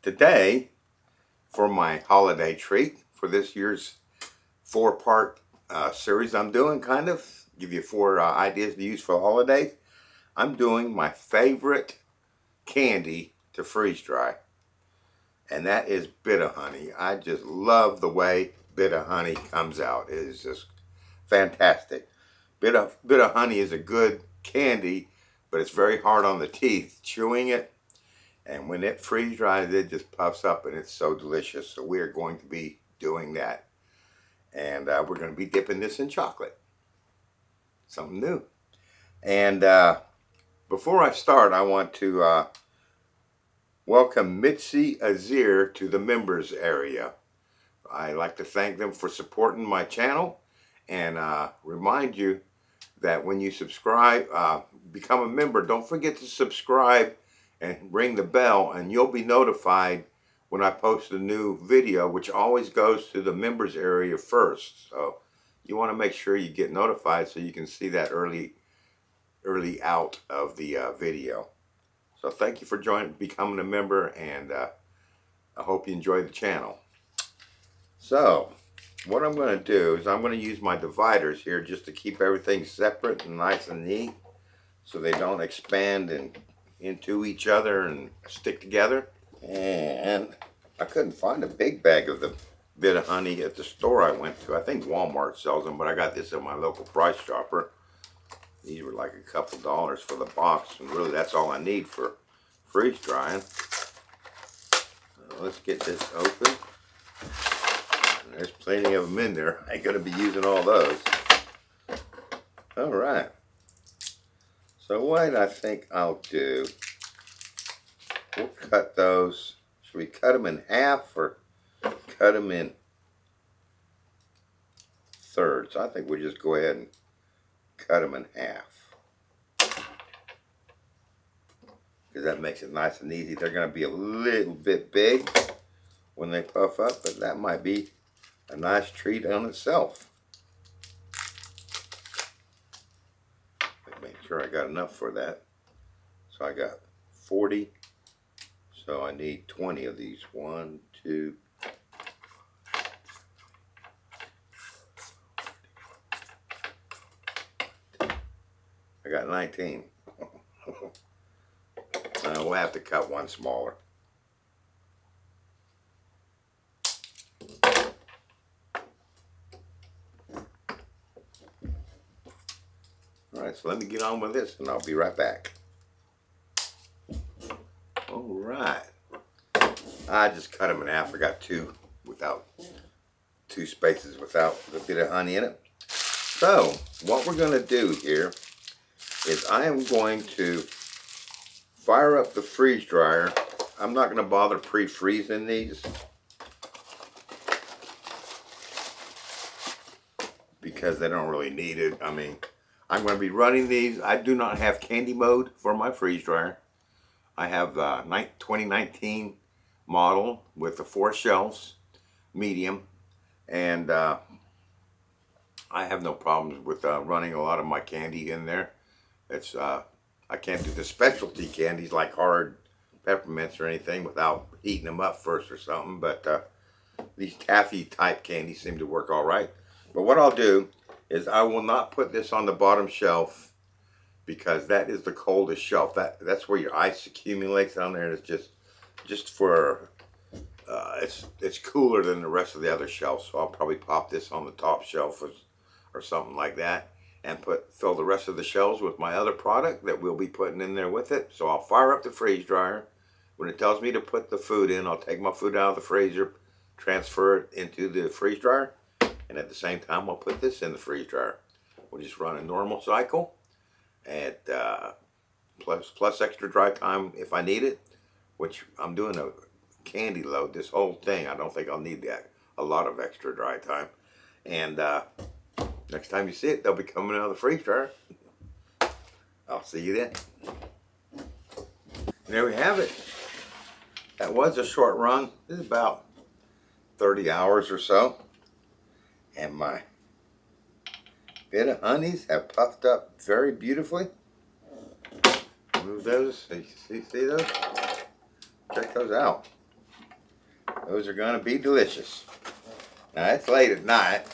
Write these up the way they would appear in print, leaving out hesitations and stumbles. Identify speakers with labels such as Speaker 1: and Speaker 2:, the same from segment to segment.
Speaker 1: Today, for my holiday treat for this year's four-part series I'm doing, kind of give you four ideas to use for the holidays. I'm doing my favorite candy to freeze dry, and that is bit of honey. I just love the way bit of honey comes out. It is just fantastic. Bit of honey is a good candy, but it's very hard on the teeth chewing it. And when it freeze dries, it just puffs up and it's so delicious. So we are going to be doing that. And we're going to be dipping this in chocolate. Something new. And before I start, I want to welcome Mitzi Azir to the members area. I'd like to thank them for supporting my channel and remind you that when you subscribe, become a member, don't forget to subscribe and ring the bell, and you'll be notified when I post a new video, which always goes to the members area first. So you want to make sure you get notified so you can see that early out of the video. So thank you for becoming a member, and I hope you enjoy the channel. So what I'm going to do is I'm going to use my dividers here just to keep everything separate and nice and neat so they don't expand and into each other and stick together. And I couldn't find a big bag of the bit of honey at the store I went to. I think Walmart sells them, but I got this at my local Price Chopper. These were like a couple dollars for the box, and really that's all I need for freeze drying. Let's get this open. There's plenty of them in there. I ain't gonna be using all those. All right. So what I think I'll do, we'll cut those. Should we cut them in half or cut them in thirds? I think we'll just go ahead and cut them in half, because that makes it nice and easy. They're going to be a little bit big when they puff up, but that might be a nice treat on itself. Make sure I got enough for that. So I got 40. So I need 20 of these. 1, 2. I got 19. We'll have to cut one smaller. Alright, so let me get on with this and I'll be right back. Alright. I just cut them in half. I got two spaces without the bit of honey in it. So, what we're going to do here is I am going to fire up the freeze dryer. I'm not going to bother pre-freezing these, because they don't really need it. I mean, I'm going to be running these. I do not have candy mode for my freeze dryer. I have the 2019 model with the 4 shelves, medium, and I have no problems with running a lot of my candy in there. It's I can't do the specialty candies like hard peppermints or anything without heating them up first or something, but these taffy type candies seem to work all right. But what I'll do is I will not put this on the bottom shelf, because that is the coldest shelf. That's where your ice accumulates down there, and it's just for it's cooler than the rest of the other shelves. So I'll probably pop this on the top shelf or something like that, and fill the rest of the shelves with my other product that we'll be putting in there with it. So I'll fire up the freeze dryer. When it tells me to put the food in, I'll take my food out of the freezer, transfer it into the freeze dryer, and at the same time I'll put this in the freeze dryer. We'll just run a normal cycle at plus extra dry time if I need it, which I'm doing a candy load, this whole thing. I don't think I'll need a lot of extra dry time. And next time you see it, they'll be coming out of the freeze dryer. I'll see you then. There we have it. That was a short run. This is about 30 hours or so. And my bit of honeys have puffed up very beautifully. Move those. See those? Check those out. Those are going to be delicious. Now it's late at night,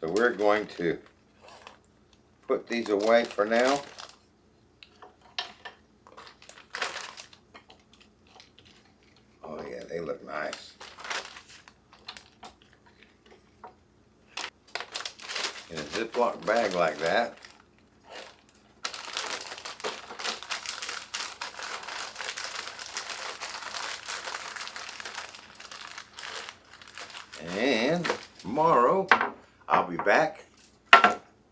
Speaker 1: so we're going to put these away for now. Oh yeah, they look nice. In a Ziploc bag like that. And tomorrow I'll be back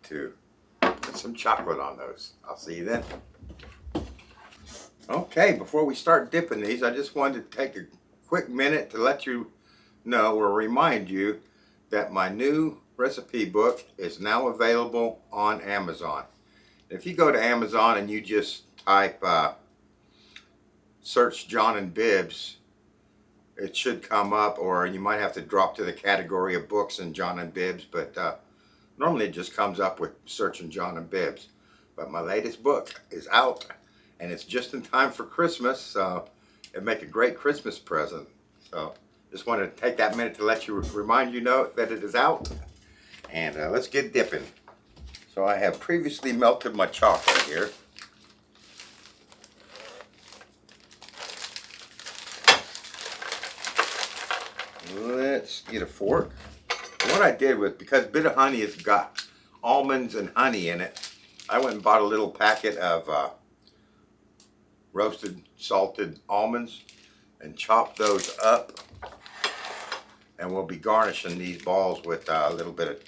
Speaker 1: to put some chocolate on those. I'll see you then. Okay, before we start dipping these, I just wanted to take a quick minute to let you know or remind you that my new recipe book is now available on Amazon. If you go to Amazon and you just type search John and Bibbs, it should come up, or you might have to drop to the category of books in John and Bibbs, but normally it just comes up with searching John and Bibbs. But my latest book is out, and it's just in time for Christmas, so it'd make a great Christmas present. So just wanted to take that minute to let you remind you know that it is out, and let's get dipping. So I have previously melted my chocolate here. Let's get a fork. And what I did was, because Bit of Honey has got almonds and honey in it, I went and bought a little packet of roasted salted almonds and chopped those up. And we'll be garnishing these balls with a little bit of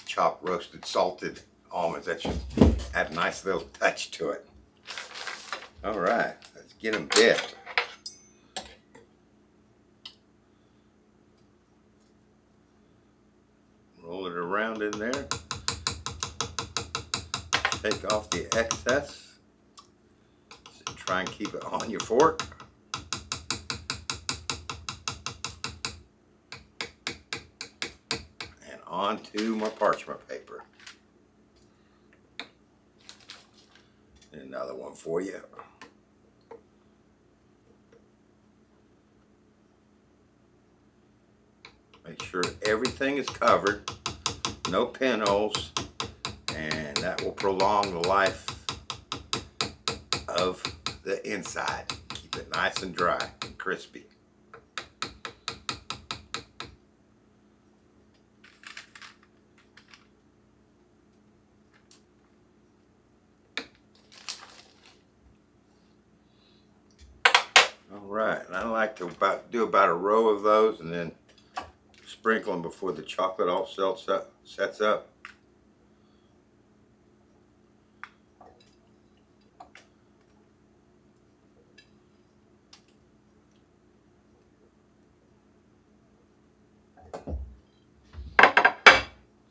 Speaker 1: chopped roasted salted almonds. That should add a nice little touch to it. All right, let's get them dipped. Roll it around in there. Take off the excess. Try and keep it on your fork. And onto my parchment paper. And another one for you. Make sure everything is covered, no pinholes, and that will prolong the life of the inside. Keep it nice and dry and crispy. All right, and I like to do about a row of those and then sprinkle them before the chocolate all sets up.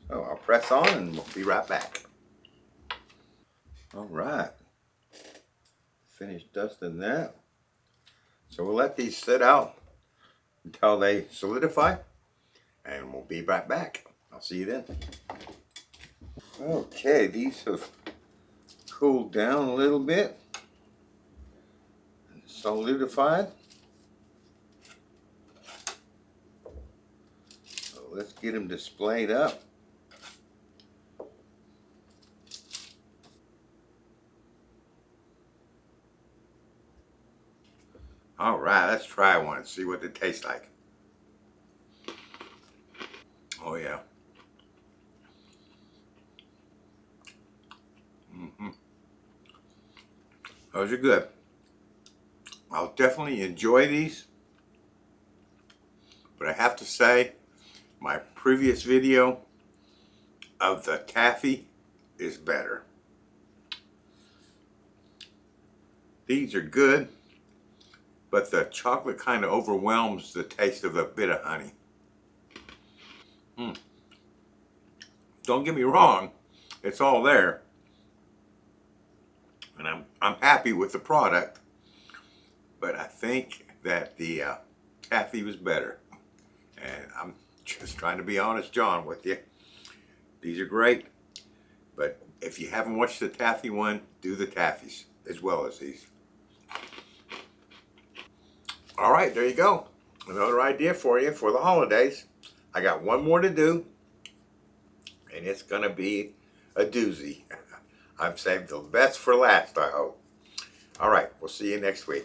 Speaker 1: So I'll press on and we'll be right back. All right, finished dusting that. So we'll let these sit out until they solidify, and we'll be right back. I'll see you then. Okay, these have cooled down a little bit and solidified. So let's get them displayed up. All right, let's try one and see what it tastes like. Oh yeah. Those are good. I'll definitely enjoy these, but I have to say my previous video of the taffy is better. These are good, but the chocolate kind of overwhelms the taste of a bit of honey. Don't get me wrong, it's all there, and I'm happy with the product, but I think that the taffy was better. And I'm just trying to be honest, John, with you. These are great, but if you haven't watched the taffy one, do the taffies as well as these. All right, there you go. another idea for you for the holidays. I got one more to do, and it's going to be a doozy. I've saved the best for last, I hope. All right, we'll see you next week.